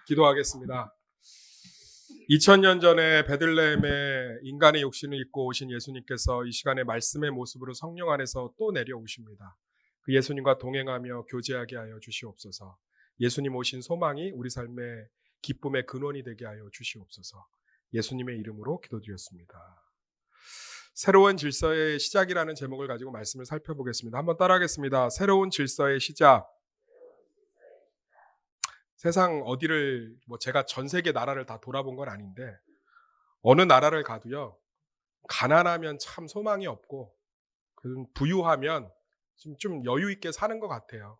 기도하겠습니다. 2000년 전에 베들레헴에 인간의 욕심을 입고 오신 예수님께서 이 시간에 말씀의 모습으로 성령 안에서 또 내려오십니다. 그 예수님과 동행하며 교제하게 하여 주시옵소서. 예수님 오신 소망이 우리 삶의 기쁨의 근원이 되게 하여 주시옵소서. 예수님의 이름으로 기도드렸습니다. 새로운 질서의 시작이라는 제목을 가지고 말씀을 살펴보겠습니다. 한번 따라하겠습니다. 새로운 질서의 시작. 세상 어디를 제가 전 세계 나라를 다 돌아본 건 아닌데 어느 나라를 가도요, 가난하면 참 소망이 없고 부유하면 좀 여유 있게 사는 것 같아요.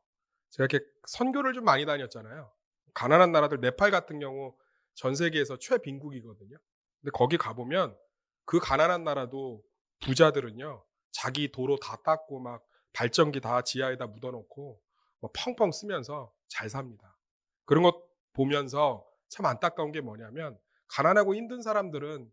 제가 이렇게 선교를 좀 많이 다녔잖아요. 가난한 나라들, 네팔 같은 경우 전 세계에서 최빈국이거든요. 근데 거기 가보면 그 가난한 나라도 부자들은요, 자기 도로 다 닦고 막 발전기 다 지하에다 묻어놓고 펑펑 쓰면서 잘 삽니다. 그런 것 보면서 참 안타까운 게 뭐냐면, 가난하고 힘든 사람들은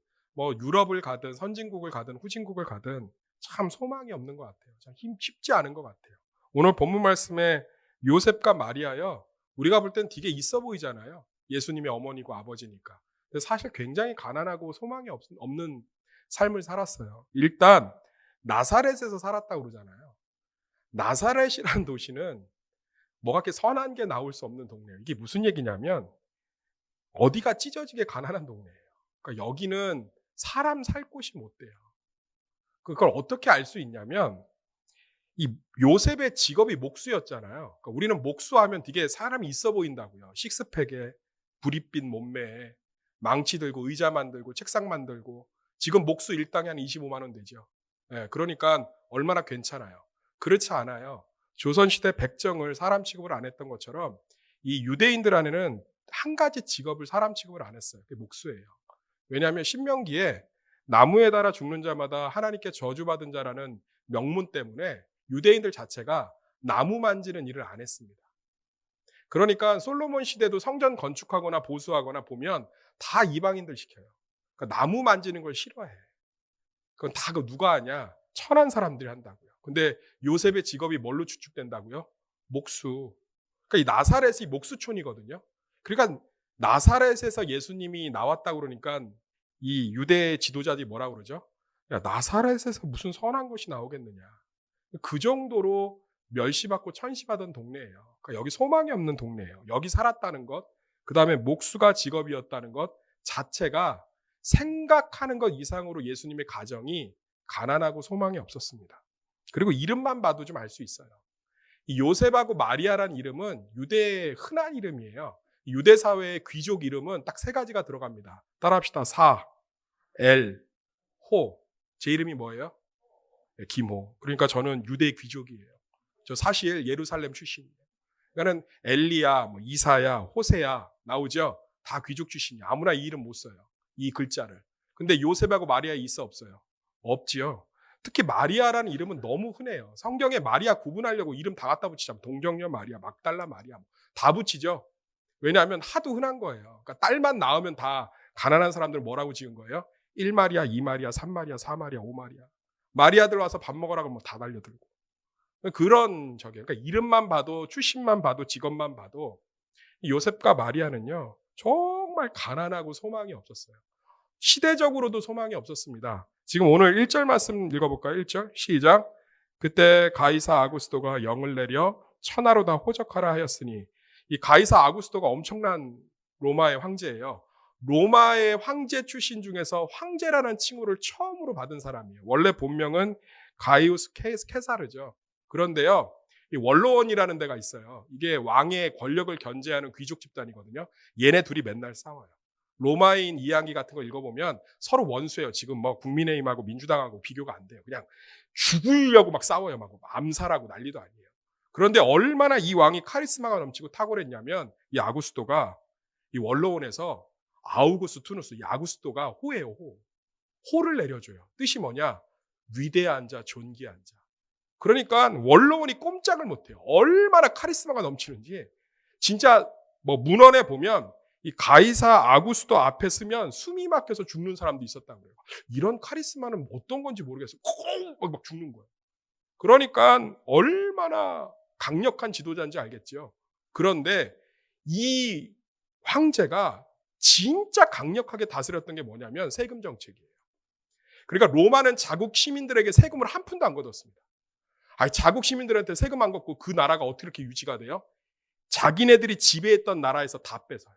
유럽을 가든 선진국을 가든 후진국을 가든 참 소망이 없는 것 같아요. 참 쉽지 않은 것 같아요. 오늘 본문 말씀에 요셉과 마리아요, 우리가 볼 땐 되게 있어 보이잖아요. 예수님의 어머니고 아버지니까. 근데 사실 굉장히 가난하고 소망이 없는 삶을 살았어요. 일단 나사렛에서 살았다고 그러잖아요. 나사렛이라는 도시는 뭐가 이렇게 선한 게 나올 수 없는 동네예요. 이게 무슨 얘기냐면 어디가 찢어지게 가난한 동네예요. 그러니까 여기는 사람 살 곳이 못 돼요. 그걸 어떻게 알 수 있냐면, 이 요셉의 직업이 목수였잖아요. 그러니까 우리는 목수하면 되게 사람이 있어 보인다고요. 식스팩에 부릿빛 몸매에 망치 들고 의자 만들고 책상 만들고. 지금 목수 일당이 한 25만 원 되죠. 그러니까 얼마나 괜찮아요. 그렇지 않아요. 조선시대 백정을 사람 취급을 안 했던 것처럼 이 유대인들 안에는 한 가지 직업을 사람 취급을 안 했어요. 그게 목수예요. 왜냐하면 신명기에 나무에 달아 죽는 자마다 하나님께 저주받은 자라는 명문 때문에 유대인들 자체가 나무 만지는 일을 안 했습니다. 그러니까 솔로몬 시대도 성전 건축하거나 보수하거나 보면 다 이방인들 시켜요. 그러니까 나무 만지는 걸 싫어해. 그건 다 누가 하냐? 천한 사람들이 한다고요. 근데 요셉의 직업이 뭘로 추측된다고요? 목수. 그러니까 이 나사렛이 목수촌이거든요. 그러니까 나사렛에서 예수님이 나왔다고 그러니까 이 유대 지도자들이 뭐라고 그러죠? 야, 나사렛에서 무슨 선한 것이 나오겠느냐. 그 정도로 멸시받고 천시받은 동네예요. 그러니까 여기 소망이 없는 동네예요. 여기 살았다는 것, 그 다음에 목수가 직업이었다는 것 자체가 생각하는 것 이상으로 예수님의 가정이 가난하고 소망이 없었습니다. 그리고 이름만 봐도 좀 알 수 있어요. 이 요셉하고 마리아라는 이름은 유대의 흔한 이름이에요. 유대 사회의 귀족 이름은 딱 세 가지가 들어갑니다. 따라합시다. 사, 엘, 호. 제 이름이 뭐예요? 김호. 그러니까 저는 유대 귀족이에요. 저 사실 예루살렘 출신이에요. 그러니까는 엘리야, 이사야, 호세야 나오죠? 다 귀족 출신이에요. 아무나 이 이름 못 써요. 이 글자를. 근데 요셉하고 마리아 있어 없어요? 없지요. 특히 마리아라는 이름은 너무 흔해요. 성경에 마리아 구분하려고 이름 다 갖다 붙이자면 동정녀 마리아, 막달라 마리아 다 붙이죠. 왜냐하면 하도 흔한 거예요. 그러니까 딸만 낳으면 다 가난한 사람들 뭐라고 지은 거예요? 1마리아, 2마리아, 3마리아, 4마리아, 5마리아. 마리아들 와서 밥 먹으라고 하면 다 달려들고. 그런 적이에요. 그러니까 이름만 봐도, 출신만 봐도, 직업만 봐도 요셉과 마리아는요, 정말 가난하고 소망이 없었어요. 시대적으로도 소망이 없었습니다. 지금 오늘 1절 말씀 읽어볼까요? 1절 시작. 그때 가이사 아구스도가 영을 내려 천하로 다 호적하라 하였으니, 이 가이사 아구스도가 엄청난 로마의 황제예요. 로마의 황제 출신 중에서 황제라는 칭호를 처음으로 받은 사람이에요. 원래 본명은 가이우스 케사르죠. 그런데요, 이 원로원이라는 데가 있어요. 이게 왕의 권력을 견제하는 귀족 집단이거든요. 얘네 둘이 맨날 싸워요. 로마인 이야기 같은 거 읽어보면 서로 원수예요. 지금 국민의힘하고 민주당하고 비교가 안 돼요. 그냥 죽으려고 막 싸워요. 막 암살하고 난리도 아니에요. 그런데 얼마나 이 왕이 카리스마가 넘치고 탁월했냐면, 이 아구스토가 이 원로원에서 아우구스투누스, 이 아구스토가 호예요. 호. 호를 내려줘요. 뜻이 뭐냐? 위대한 자, 존귀한 자. 그러니까 원로원이 꼼짝을 못해요. 얼마나 카리스마가 넘치는지. 진짜 문헌에 보면 이 가이사 아구스도 앞에 쓰면 숨이 막혀서 죽는 사람도 있었다고 그래요. 이런 카리스마는 어떤 건지 모르겠어요. 콩! 막 죽는 거예요. 그러니까 얼마나 강력한 지도자인지 알겠죠. 그런데 이 황제가 진짜 강력하게 다스렸던 게 뭐냐면 세금 정책이에요. 그러니까 로마는 자국 시민들에게 세금을 한 푼도 안 걷었습니다. 아니, 자국 시민들한테 세금 안 걷고 그 나라가 어떻게 이렇게 유지가 돼요? 자기네들이 지배했던 나라에서 다 뺏어요.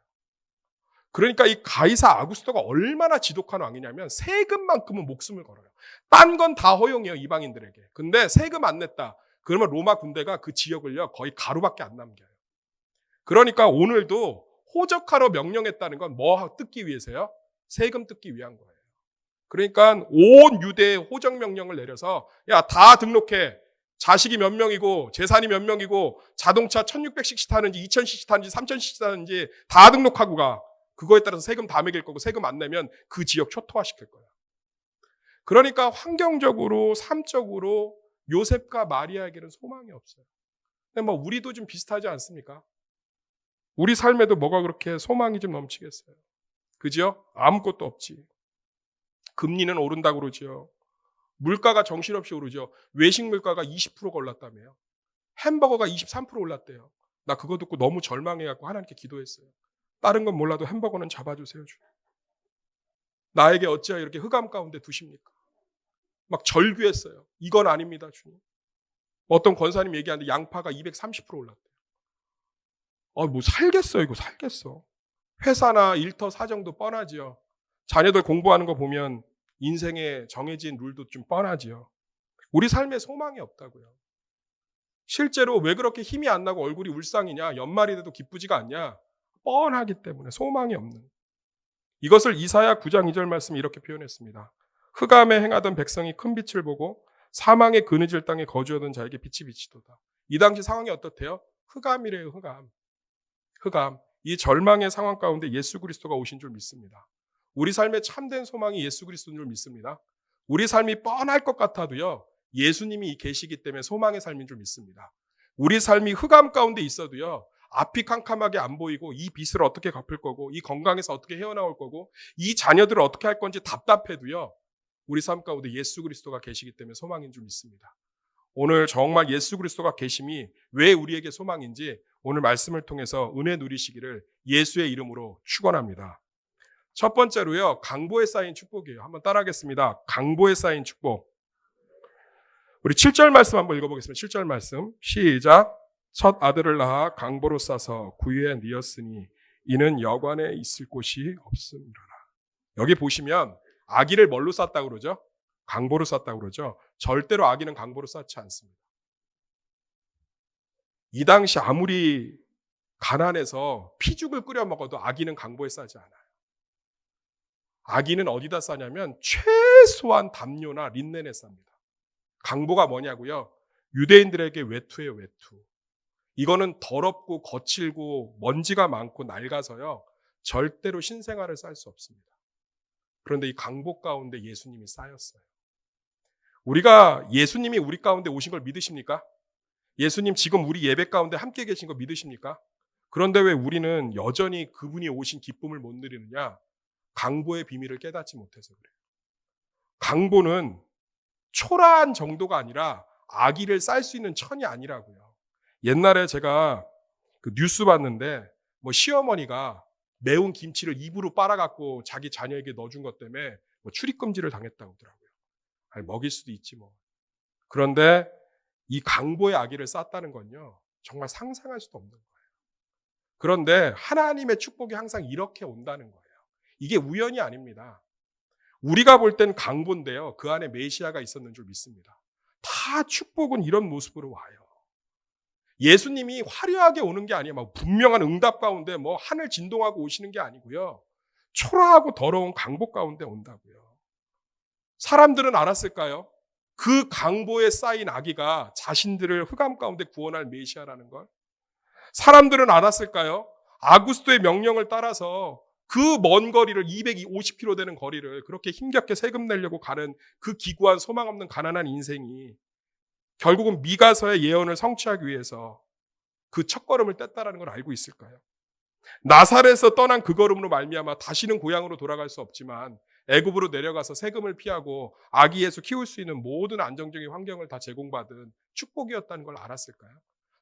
그러니까 이 가이사 아구스토가 얼마나 지독한 왕이냐면 세금만큼은 목숨을 걸어요. 딴 건 다 허용해요, 이방인들에게. 근데 세금 안 냈다. 그러면 로마 군대가 그 지역을요 거의 가루밖에 안 남겨요. 그러니까 오늘도 호적하러 명령했다는 건 뭐 뜯기 위해서요? 세금 뜯기 위한 거예요. 그러니까 온 유대에 호적 명령을 내려서 야, 다 등록해. 자식이 몇 명이고 재산이 몇 명이고 자동차 1600cc 타는지 2000cc 타는지 3000cc 타는지 다 등록하고 가. 그거에 따라서 세금 다 매길 거고 세금 안 내면 그 지역 초토화시킬 거야. 그러니까 환경적으로 삶적으로 요셉과 마리아에게는 소망이 없어요. 근데 뭐 우리도 좀 비슷하지 않습니까? 우리 삶에도 뭐가 그렇게 소망이 좀 넘치겠어요. 그죠? 아무것도 없지. 금리는 오른다고 그러죠. 물가가 정신없이 오르죠. 외식 물가가 20%가 올랐다며요. 햄버거가 23% 올랐대요. 나 그거 듣고 너무 절망해갖고 하나님께 기도했어요. 다른 건 몰라도 햄버거는 잡아주세요, 주님. 나에게 어찌하여 이렇게 흑암 가운데 두십니까? 막 절규했어요. 이건 아닙니다, 주님. 어떤 권사님 얘기하는데 양파가 230% 올랐대요. 뭐 살겠어, 이거 살겠어. 회사나 일터 사정도 뻔하지요. 자녀들 공부하는 거 보면 인생에 정해진 룰도 좀 뻔하지요. 우리 삶에 소망이 없다고요. 실제로 왜 그렇게 힘이 안 나고 얼굴이 울상이냐, 연말이 돼도 기쁘지가 않냐? 뻔하기 때문에 소망이 없는. 이것을 이사야 9장 2절 말씀이 이렇게 표현했습니다. 흑암에 행하던 백성이 큰 빛을 보고 사망의 그늘질 땅에 거주하던 자에게 빛이 비치도다. 이 당시 상황이 어떻대요? 흑암이래요, 흑암. 흑암. 이 절망의 상황 가운데 예수 그리스도가 오신 줄 믿습니다. 우리 삶의 참된 소망이 예수 그리스도인 줄 믿습니다. 우리 삶이 뻔할 것 같아도요, 예수님이 계시기 때문에 소망의 삶인 줄 믿습니다. 우리 삶이 흑암 가운데 있어도요, 앞이 캄캄하게 안 보이고 이 빚을 어떻게 갚을 거고 이 건강에서 어떻게 헤어나올 거고 이 자녀들을 어떻게 할 건지 답답해도요, 우리 삶 가운데 예수 그리스도가 계시기 때문에 소망인 줄 믿습니다. 오늘 정말 예수 그리스도가 계심이 왜 우리에게 소망인지 오늘 말씀을 통해서 은혜 누리시기를 예수의 이름으로 축원합니다. 첫 번째로요, 강보에 쌓인 축복이에요. 한번 따라하겠습니다. 강보에 쌓인 축복. 우리 7절 말씀 한번 읽어보겠습니다. 7절 말씀 시작. 첫 아들을 낳아 강보로 싸서 구유에 뉘었으니 이는 여관에 있을 곳이 없음이로라. 여기 보시면 아기를 뭘로 쌌다고 그러죠? 강보로 쌌다고 그러죠. 절대로 아기는 강보로 쌓지 않습니다. 이 당시 아무리 가난해서 피죽을 끓여 먹어도 아기는 강보에 싸지 않아요. 아기는 어디다 싸냐면 최소한 담요나 린넨에 쌉니다. 강보가 뭐냐고요? 유대인들에게 외투예요, 외투. 이거는 더럽고 거칠고 먼지가 많고 낡아서요, 절대로 신생아를 쌀 수 없습니다. 그런데 이 강보 가운데 예수님이 쌓였어요. 우리가 예수님이 우리 가운데 오신 걸 믿으십니까? 예수님 지금 우리 예배 가운데 함께 계신 거 믿으십니까? 그런데 왜 우리는 여전히 그분이 오신 기쁨을 못 누리느냐? 강보의 비밀을 깨닫지 못해서 그래요. 강보는 초라한 정도가 아니라 아기를 쌀 수 있는 천이 아니라고요. 옛날에 제가 그 뉴스 봤는데 뭐 시어머니가 매운 김치를 입으로 빨아갖고 자기 자녀에게 넣어준 것 때문에 뭐 출입금지를 당했다고 하더라고요. 아니, 먹일 수도 있지 뭐. 그런데 이 강보의 아기를 쌌다는 건요, 정말 상상할 수도 없는 거예요. 그런데 하나님의 축복이 항상 이렇게 온다는 거예요. 이게 우연이 아닙니다. 우리가 볼 땐 강보인데요, 그 안에 메시아가 있었는 줄 믿습니다. 다 축복은 이런 모습으로 와요. 예수님이 화려하게 오는 게 아니에요. 막 분명한 응답 가운데 뭐 하늘 진동하고 오시는 게 아니고요, 초라하고 더러운 강보 가운데 온다고요. 사람들은 알았을까요? 그 강보에 쌓인 아기가 자신들을 흑암 가운데 구원할 메시아라는 걸? 사람들은 알았을까요? 아구스토의 명령을 따라서 그 먼 거리를 250km 되는 거리를 그렇게 힘겹게 세금 내려고 가는 그 기구한 소망 없는 가난한 인생이 결국은 미가서의 예언을 성취하기 위해서 그 첫걸음을 뗐다라는 걸 알고 있을까요? 나사렛에서 떠난 그 걸음으로 말미암아 다시는 고향으로 돌아갈 수 없지만 애굽으로 내려가서 세금을 피하고 아기 예수 키울 수 있는 모든 안정적인 환경을 다 제공받은 축복이었다는 걸 알았을까요?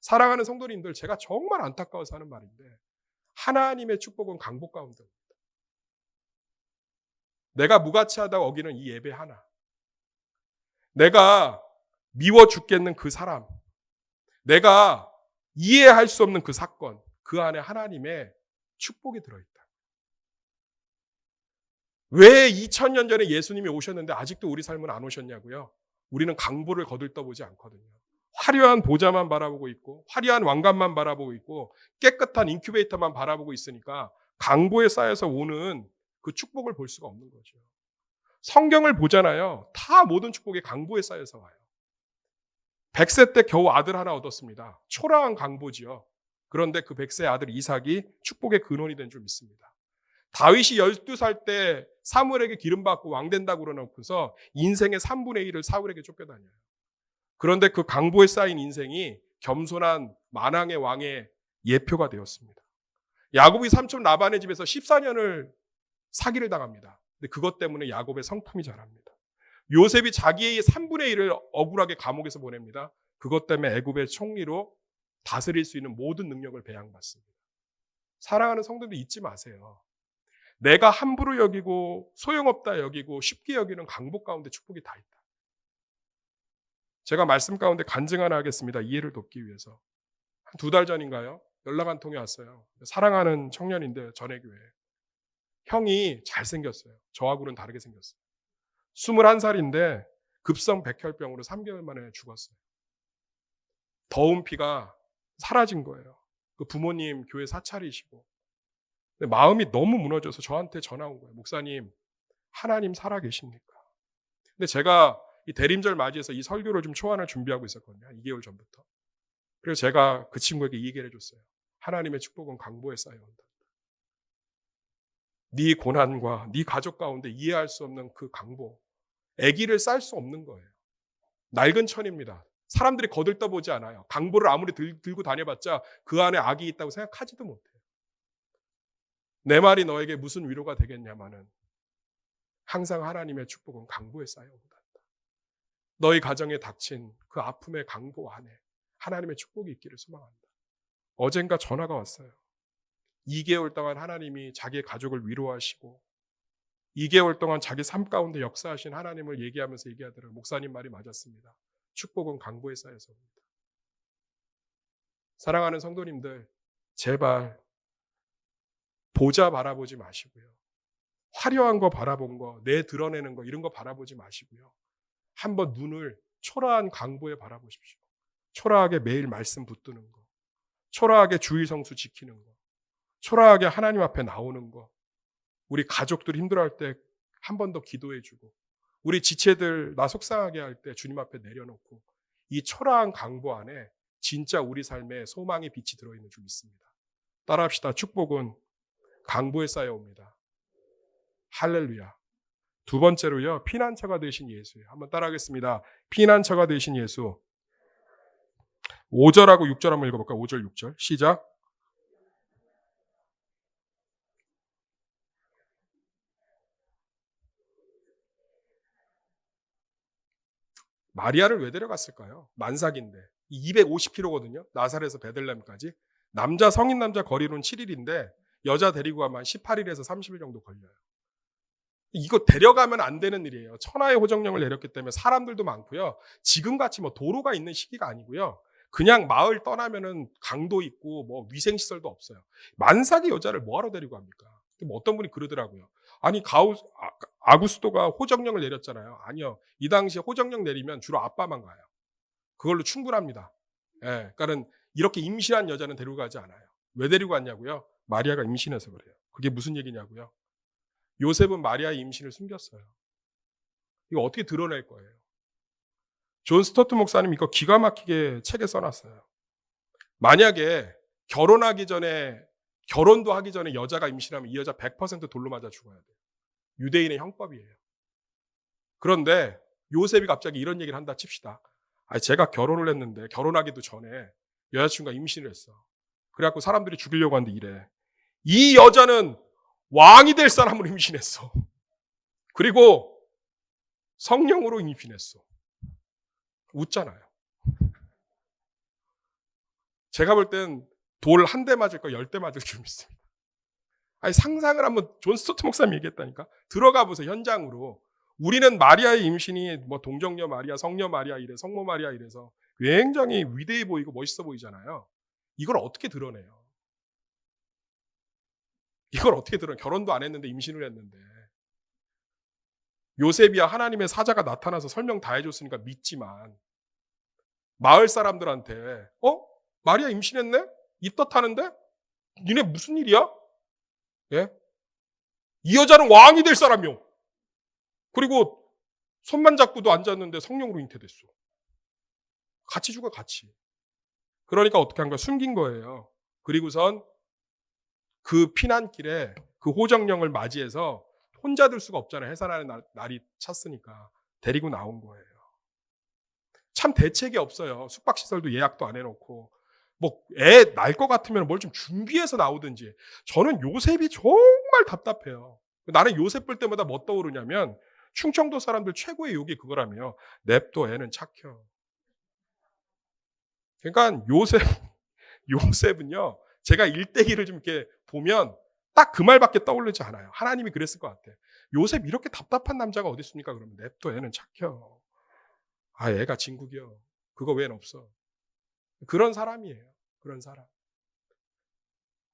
사랑하는 성도님들, 제가 정말 안타까워서 하는 말인데 하나님의 축복은 강복 가운데. 내가 무가치하다고 어기는 이 예배 하나. 내가 미워 죽겠는 그 사람. 내가 이해할 수 없는 그 사건. 그 안에 하나님의 축복이 들어있다. 왜 2000년 전에 예수님이 오셨는데 아직도 우리 삶은 안 오셨냐고요? 우리는 강보를 거들떠보지 않거든요. 화려한 보좌만 바라보고 있고 화려한 왕관만 바라보고 있고 깨끗한 인큐베이터만 바라보고 있으니까 강보에 쌓여서 오는 그 축복을 볼 수가 없는 거죠. 성경을 보잖아요. 다 모든 축복이 강보에 쌓여서 와요. 100세 때 겨우 아들 하나 얻었습니다. 초라한 강보지요. 그런데 그 100세 아들 이삭이 축복의 근원이 된 줄 믿습니다. 다윗이 12살 때 사무엘에게 기름받고 왕 된다고 그러놓고서 인생의 3분의 1을 사울에게 쫓겨다녀요. 그런데 그 강보에 쌓인 인생이 겸손한 만왕의 왕의 예표가 되었습니다. 야곱이 삼촌 라반의 집에서 14년을 사기를 당합니다. 근데 그것 때문에 야곱의 성품이 자랍니다. 요셉이 자기의 3분의 1을 억울하게 감옥에서 보냅니다. 그것 때문에 애굽의 총리로 다스릴 수 있는 모든 능력을 배양받습니다. 사랑하는 성도들 잊지 마세요. 내가 함부로 여기고 소용없다 여기고 쉽게 여기는 강복 가운데 축복이 다 있다. 제가 말씀 가운데 간증 하나 하겠습니다. 이해를 돕기 위해서. 한 2달 전인가요? 연락 한 통이 왔어요. 사랑하는 청년인데 전해교회. 형이 잘생겼어요. 저하고는 다르게 생겼어요. 21살인데 급성 백혈병으로 3개월 만에 죽었어요. 더운 피가 사라진 거예요. 그 부모님 교회 사찰이시고. 근데 마음이 너무 무너져서 저한테 전화 온 거예요. 목사님, 하나님 살아계십니까? 근데 제가 이 대림절 맞이해서 이 설교를 좀 초안을 준비하고 있었거든요. 2개월 전부터. 그래서 제가 그 친구에게 이 얘기를 해줬어요. 하나님의 축복은 강보에 쌓여온다. 네 고난과 네 가족 가운데 이해할 수 없는 그 강보. 아기를 쌀 수 없는 거예요. 낡은 천입니다. 사람들이 거들떠보지 않아요. 강보를 아무리 들고 다녀봤자 그 안에 악이 있다고 생각하지도 못해요. 내 말이 너에게 무슨 위로가 되겠냐마는 항상 하나님의 축복은 강보에 쌓여온다. 너희 가정에 닥친 그 아픔의 강보 안에 하나님의 축복이 있기를 소망한다. 어젠가 전화가 왔어요. 2개월 동안 하나님이 자기의 가족을 위로하시고 2개월 동안 자기 삶 가운데 역사하신 하나님을 얘기하면서 얘기하더라고요. 목사님 말이 맞았습니다. 축복은 강보에 쌓여서 옵니다. 사랑하는 성도님들, 제발 보자 바라보지 마시고요. 화려한 거 바라본 거, 내 드러내는 거 이런 거 바라보지 마시고요. 한번 눈을 초라한 강보에 바라보십시오. 초라하게 매일 말씀 붙드는 거, 초라하게 주일 성수 지키는 거, 초라하게 하나님 앞에 나오는 거, 우리 가족들 힘들어할 때 한 번 더 기도해주고, 우리 지체들 나 속상하게 할 때 주님 앞에 내려놓고, 이 초라한 강보 안에 진짜 우리 삶에 소망의 빛이 들어있는 줄 믿습니다. 따라합시다. 축복은 강보에 쌓여옵니다. 할렐루야. 2번째로요. 피난처가 되신 예수예요. 한번 따라하겠습니다. 피난처가 되신 예수. 5절하고 6절 한번 읽어볼까요? 5절, 6절. 시작. 마리아를 왜 데려갔을까요? 만삭인데. 250km거든요. 나사렛에서 베들레헴까지. 성인 남자 거리로는 7일인데 여자 데리고 가면 18일에서 30일 정도 걸려요. 이거 데려가면 안 되는 일이에요. 천하의 호정령을 내렸기 때문에 사람들도 많고요. 지금같이 뭐 도로가 있는 시기가 아니고요. 그냥 마을 떠나면은 강도 있고 뭐 위생시설도 없어요. 만삭의 여자를 뭐하러 데리고 갑니까? 뭐 어떤 분이 그러더라고요. 아니 아구스토가 호정령을 내렸잖아요. 아니요. 이 당시에 호정령 내리면 주로 아빠만 가요. 그걸로 충분합니다. 예, 그러니까는 이렇게 임신한 여자는 데리고 가지 않아요. 왜 데리고 갔냐고요? 마리아가 임신해서 그래요. 그게 무슨 얘기냐고요? 요셉은 마리아의 임신을 숨겼어요. 이거 어떻게 드러낼 거예요? 존 스토트 목사님 이거 기가 막히게 책에 써놨어요. 만약에 결혼도 하기 전에 여자가 임신하면 이 여자 100% 돌로 맞아 죽어야 돼요. 유대인의 형법이에요. 그런데 요셉이 갑자기 이런 얘기를 한다 칩시다. 제가 결혼을 했는데 결혼하기도 전에 여자친구가 임신을 했어. 그래갖고 사람들이 죽이려고 하는데 이래. 이 여자는 왕이 될 사람으로 임신했어. 그리고 성령으로 임신했어. 웃잖아요. 제가 볼 땐 돌 한 대 맞을 거 10대 맞을 줄 믿습니다. 아니 상상을 한번 존 스토트 목사님이 얘기했다니까. 들어가 보세요, 현장으로. 우리는 마리아의 임신이 뭐 동정녀 마리아, 성녀 마리아 이래, 성모 마리아 이래서 굉장히 위대해 보이고 멋있어 보이잖아요. 이걸 어떻게 드러내요? 이걸 어떻게 드러내? 결혼도 안 했는데 임신을 했는데. 요셉이야 하나님의 사자가 나타나서 설명 다 해줬으니까 믿지만 마을 사람들한테 마리아 임신했네? 입덧하는데? 니네 무슨 일이야? 예? 이 여자는 왕이 될 사람이요. 그리고 손만 잡고도 앉았는데 성령으로 잉태됐어. 같이 죽어 같이. 그러니까 어떻게 한 거야? 숨긴 거예요. 그리고선 그 피난길에 그 호정령을 맞이해서 혼자 들 수가 없잖아요. 해산하는 날이 찼으니까. 데리고 나온 거예요. 참 대책이 없어요. 숙박시설도 예약도 안 해놓고. 뭐 애 날 것 같으면 뭘 좀 준비해서 나오든지. 저는 요셉이 정말 답답해요. 나는 요셉 볼 때마다 뭐 떠오르냐면 충청도 사람들 최고의 욕이 그거라며. 냅둬 애는 착혀. 그러니까 요셉은요. 제가 일대기를 좀 이렇게 보면 딱 그 말밖에 떠오르지 않아요. 하나님이 그랬을 것 같아. 요셉 이렇게 답답한 남자가 어디 있습니까? 그러면 냅둬 애는 착혀. 아 애가 진국이요. 그거 외엔 없어. 그런 사람이에요. 그런 사람.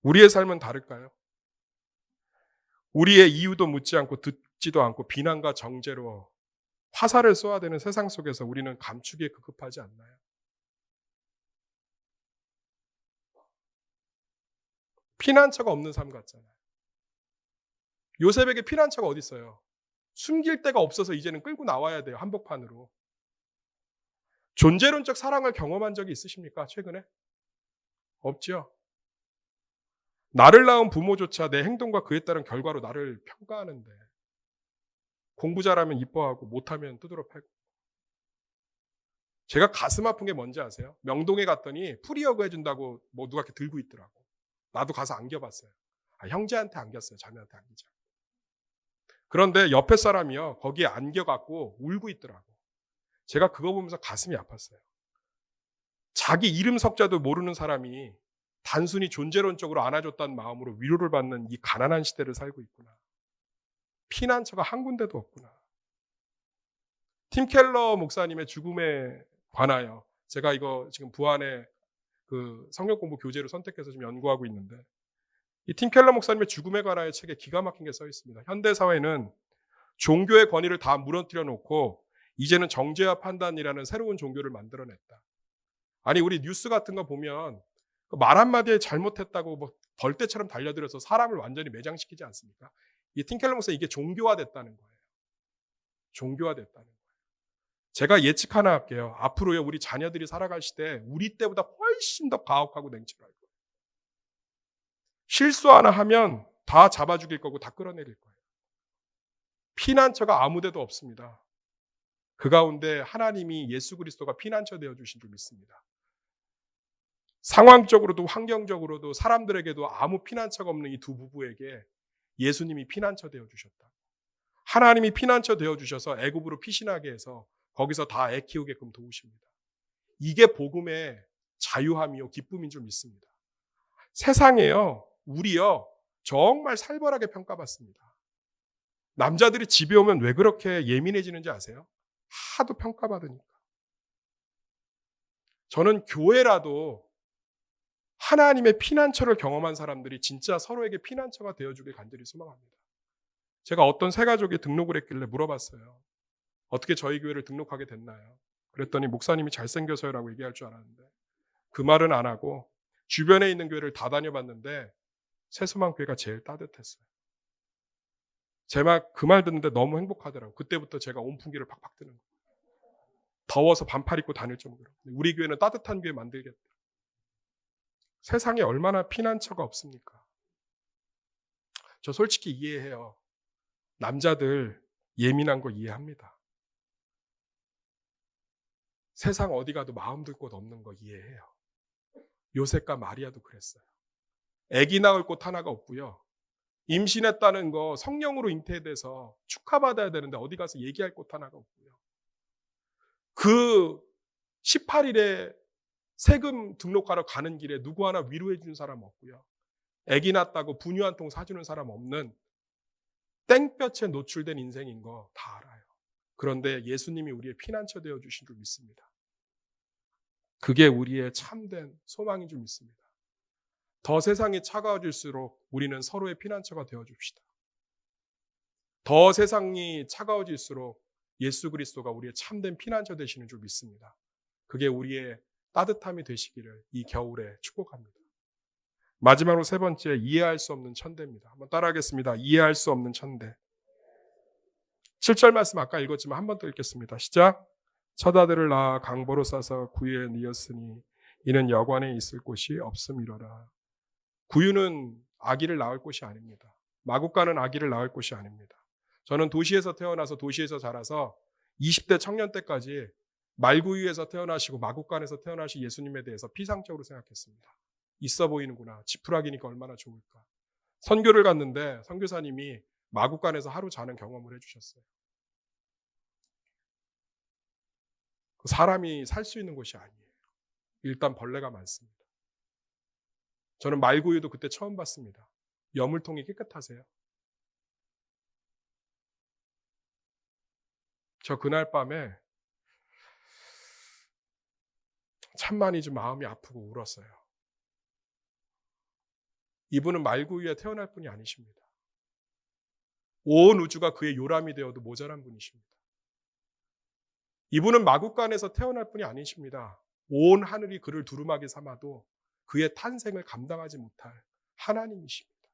우리의 삶은 다를까요? 우리의 이유도 묻지 않고 듣지도 않고 비난과 정죄로 화살을 쏘아야 되는 세상 속에서 우리는 감추기에 급급하지 않나요? 피난처가 없는 삶 같잖아요. 요셉에게 피난처가 어디 있어요? 숨길 데가 없어서 이제는 끌고 나와야 돼요. 한복판으로. 존재론적 사랑을 경험한 적이 있으십니까? 최근에? 없죠. 나를 낳은 부모조차 내 행동과 그에 따른 결과로 나를 평가하는데 공부 잘하면 이뻐하고 못하면 두드러 패고. 제가 가슴 아픈 게 뭔지 아세요? 명동에 갔더니 프리허그 해준다고 뭐 누가 이렇게 들고 있더라고. 나도 가서 안겨봤어요. 형제한테 안겼어요. 자매한테 안기자. 그런데 옆에 사람이요. 거기에 안겨갖고 울고 있더라고. 제가 그거 보면서 가슴이 아팠어요. 자기 이름 석자도 모르는 사람이 단순히 존재론적으로 안아줬다는 마음으로 위로를 받는 이 가난한 시대를 살고 있구나. 피난처가 한 군데도 없구나. 팀 켈러 목사님의 죽음에 관하여 제가 이거 지금 부안의 그 성경 공부 교재로 선택해서 지금 연구하고 있는데 이 팀 켈러 목사님의 죽음에 관하여 책에 기가 막힌 게 써 있습니다. 현대 사회는 종교의 권위를 다 무너뜨려 놓고 이제는 정죄와 판단이라는 새로운 종교를 만들어냈다. 아니 우리 뉴스 같은 거 보면 말 한마디에 잘못했다고 뭐 벌떼처럼 달려들어서 사람을 완전히 매장시키지 않습니까? 이 팀 켈러 목사 이게 종교화됐다는 거예요. 종교화됐다는 거예요. 제가 예측 하나 할게요. 앞으로요 우리 자녀들이 살아갈 시대 우리 때보다 훨씬 더 가혹하고 냉철할 거예요. 실수 하나 하면 다 잡아 죽일 거고 다 끌어내릴 거예요. 피난처가 아무 데도 없습니다. 그 가운데 하나님이 예수 그리스도가 피난처 되어 주신 줄 믿습니다. 상황적으로도 환경적으로도 사람들에게도 아무 피난처가 없는 이 두 부부에게 예수님이 피난처 되어 주셨다. 하나님이 피난처 되어 주셔서 애굽으로 피신하게 해서 거기서 다 애 키우게끔 도우십니다. 이게 복음의 자유함이요 기쁨인 줄 믿습니다. 세상에요 우리요 정말 살벌하게 평가받습니다. 남자들이 집에 오면 왜 그렇게 예민해지는지 아세요? 하도 평가받으니까. 저는 교회라도 하나님의 피난처를 경험한 사람들이 진짜 서로에게 피난처가 되어주길 간절히 소망합니다. 제가 어떤 새 가족이 등록을 했길래 물어봤어요. 어떻게 저희 교회를 등록하게 됐나요? 그랬더니 목사님이 잘생겨서요라고 얘기할 줄 알았는데 그 말은 안 하고 주변에 있는 교회를 다 다녀봤는데 새소망 교회가 제일 따뜻했어요. 제 말 그 말 듣는데 너무 행복하더라고요. 그때부터 제가 온풍기를 팍팍 드는 거예요. 더워서 반팔 입고 다닐 정도로. 우리 교회는 따뜻한 교회 만들겠다. 세상에 얼마나 피난처가 없습니까? 저 솔직히 이해해요. 남자들 예민한 거 이해합니다. 세상 어디 가도 마음 둘 곳 없는 거 이해해요. 요셉과 마리아도 그랬어요. 아기 낳을 곳 하나가 없고요. 임신했다는 거 성령으로 잉태돼서 축하받아야 되는데 어디 가서 얘기할 곳 하나가 없고요. 그 18일에 세금 등록하러 가는 길에 누구 하나 위로해 준 사람 없고요. 아기 낳았다고 분유 한 통 사주는 사람 없는 땡볕에 노출된 인생인 거 다 알아요. 그런데 예수님이 우리의 피난처 되어 주신 줄 믿습니다. 그게 우리의 참된 소망인 줄 믿습니다. 더 세상이 차가워질수록 우리는 서로의 피난처가 되어 줍시다. 더 세상이 차가워질수록 예수 그리스도가 우리의 참된 피난처 되시는 줄 믿습니다. 그게 우리의 따뜻함이 되시기를 이 겨울에 축복합니다. 마지막으로 세 번째, 이해할 수 없는 천대입니다. 한번 따라하겠습니다. 이해할 수 없는 천대. 7절 말씀 아까 읽었지만 한 번 더 읽겠습니다. 시작. 처자들을 낳아 강보로 싸서 구유에 뉘었으니 이는 여관에 있을 곳이 없음이로라. 구유는 아기를 낳을 곳이 아닙니다. 마구간은 아기를 낳을 곳이 아닙니다. 저는 도시에서 태어나서 도시에서 자라서 20대 청년 때까지 말구유에서 태어나시고 마구간에서 태어나신 예수님에 대해서 피상적으로 생각했습니다. 있어 보이는구나. 지푸라기니까 얼마나 좋을까. 선교를 갔는데 선교사님이 마구간에서 하루 자는 경험을 해주셨어요. 사람이 살 수 있는 곳이 아니에요. 일단 벌레가 많습니다. 저는 말구유도 그때 처음 봤습니다. 여물통이 깨끗하세요. 저 그날 밤에 참 많이 좀 마음이 아프고 울었어요. 이분은 말구유에 태어날 분이 아니십니다. 온 우주가 그의 요람이 되어도 모자란 분이십니다. 이분은 마구간에서 태어날 분이 아니십니다. 온 하늘이 그를 두루마기 삼아도 그의 탄생을 감당하지 못할 하나님이십니다.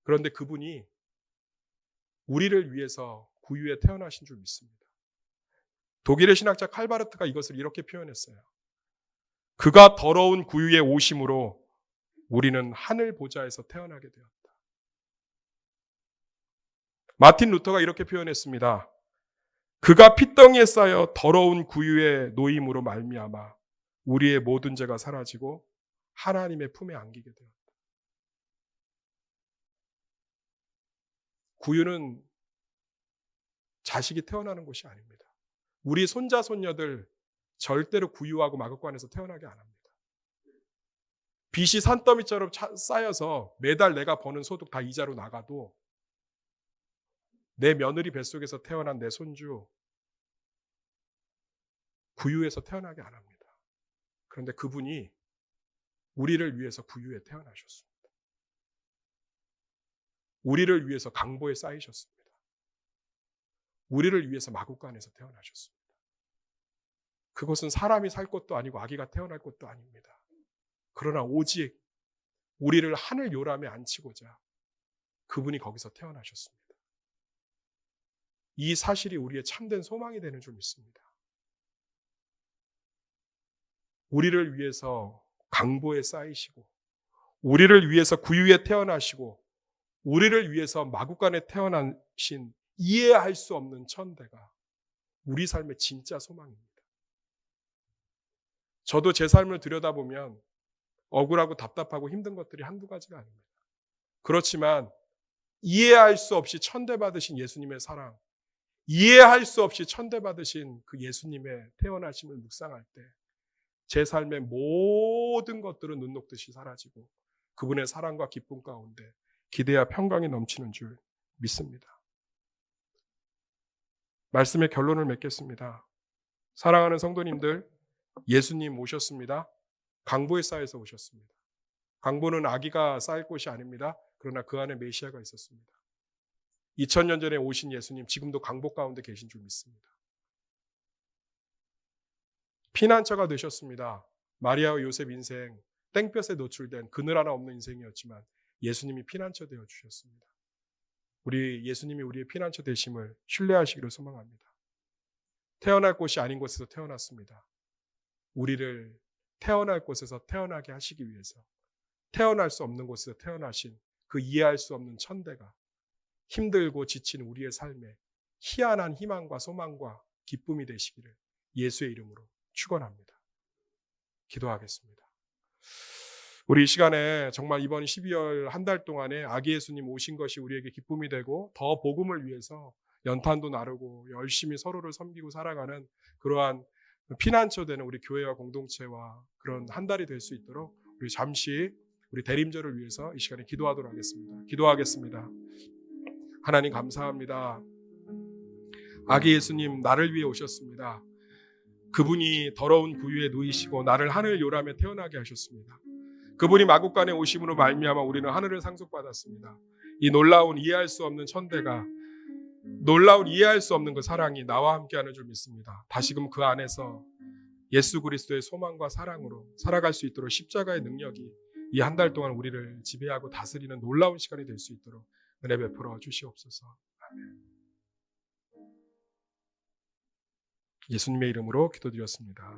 그런데 그분이 우리를 위해서 구유에 태어나신 줄 믿습니다. 독일의 신학자 칼바르트가 이것을 이렇게 표현했어요. 그가 더러운 구유에 오심으로 우리는 하늘 보좌에서 태어나게 되었다. 마틴 루터가 이렇게 표현했습니다. 그가 핏덩이에 쌓여 더러운 구유에 놓임으로 말미암아 우리의 모든 죄가 사라지고 하나님의 품에 안기게 되었다. 구유는 자식이 태어나는 곳이 아닙니다. 우리 손자 손녀들 절대로 구유하고 마구간에서 태어나게 안 합니다. 빚이 산더미처럼 쌓여서 매달 내가 버는 소득 다 이자로 나가도 내 며느리 뱃속에서 태어난 내 손주 구유에서 태어나게 안 합니다. 그런데 그분이 우리를 위해서 구유에 태어나셨습니다. 우리를 위해서 강보에 쌓이셨습니다. 우리를 위해서 마구간에서 태어나셨습니다. 그것은 사람이 살 곳도 아니고 아기가 태어날 곳도 아닙니다. 그러나 오직 우리를 하늘 요람에 앉히고자 그분이 거기서 태어나셨습니다. 이 사실이 우리의 참된 소망이 되는 줄 믿습니다. 우리를 위해서 강보에 쌓이시고 우리를 위해서 구유에 태어나시고 우리를 위해서 마구간에 태어나신 이해할 수 없는 천대가 우리 삶의 진짜 소망입니다. 저도 제 삶을 들여다보면 억울하고 답답하고 힘든 것들이 한두 가지가 아닙니다. 그렇지만 이해할 수 없이 천대받으신 예수님의 사랑, 이해할 수 없이 천대받으신 그 예수님의 태어나심을 묵상할 때 제 삶의 모든 것들은 눈 녹듯이 사라지고 그분의 사랑과 기쁨 가운데 기대와 평강이 넘치는 줄 믿습니다. 말씀의 결론을 맺겠습니다. 사랑하는 성도님들, 예수님 오셨습니다. 강보에 쌓여서 오셨습니다. 강보는 아기가 쌓일 곳이 아닙니다. 그러나 그 안에 메시아가 있었습니다. 2000년 전에 오신 예수님 지금도 강보 가운데 계신 줄 믿습니다. 피난처가 되셨습니다. 마리아와 요셉 인생 땡볕에 노출된 그늘 하나 없는 인생이었지만 예수님이 피난처 되어 주셨습니다. 우리 예수님이 우리의 피난처 되심을 신뢰하시기를 소망합니다. 태어날 곳이 아닌 곳에서 태어났습니다. 우리를 태어날 곳에서 태어나게 하시기 위해서 태어날 수 없는 곳에서 태어나신 그 이해할 수 없는 천대가 힘들고 지친 우리의 삶에 희한한 희망과 소망과 기쁨이 되시기를 예수의 이름으로 축원합니다. 기도하겠습니다. 우리 이 시간에 정말 이번 12월 한 달 동안에 아기 예수님 오신 것이 우리에게 기쁨이 되고 더 복음을 위해서 연탄도 나르고 열심히 서로를 섬기고 살아가는 그러한 피난처 되는 우리 교회와 공동체와 그런 한 달이 될 수 있도록 우리 잠시 우리 대림절을 위해서 이 시간에 기도하도록 하겠습니다. 기도하겠습니다. 하나님 감사합니다. 아기 예수님 나를 위해 오셨습니다. 그분이 더러운 구유에 누이시고 나를 하늘 요람에 태어나게 하셨습니다. 그분이 마국간에 오심으로 말미암아 우리는 하늘을 상속받았습니다. 이 놀라운 이해할 수 없는 천대가, 놀라운 이해할 수 없는 그 사랑이 나와 함께하는 줄 믿습니다. 다시금 그 안에서 예수 그리스도의 소망과 사랑으로 살아갈 수 있도록 십자가의 능력이 이 한 달 동안 우리를 지배하고 다스리는 놀라운 시간이 될 수 있도록 은혜 베풀어 주시옵소서. 아멘. 예수님의 이름으로 기도드렸습니다.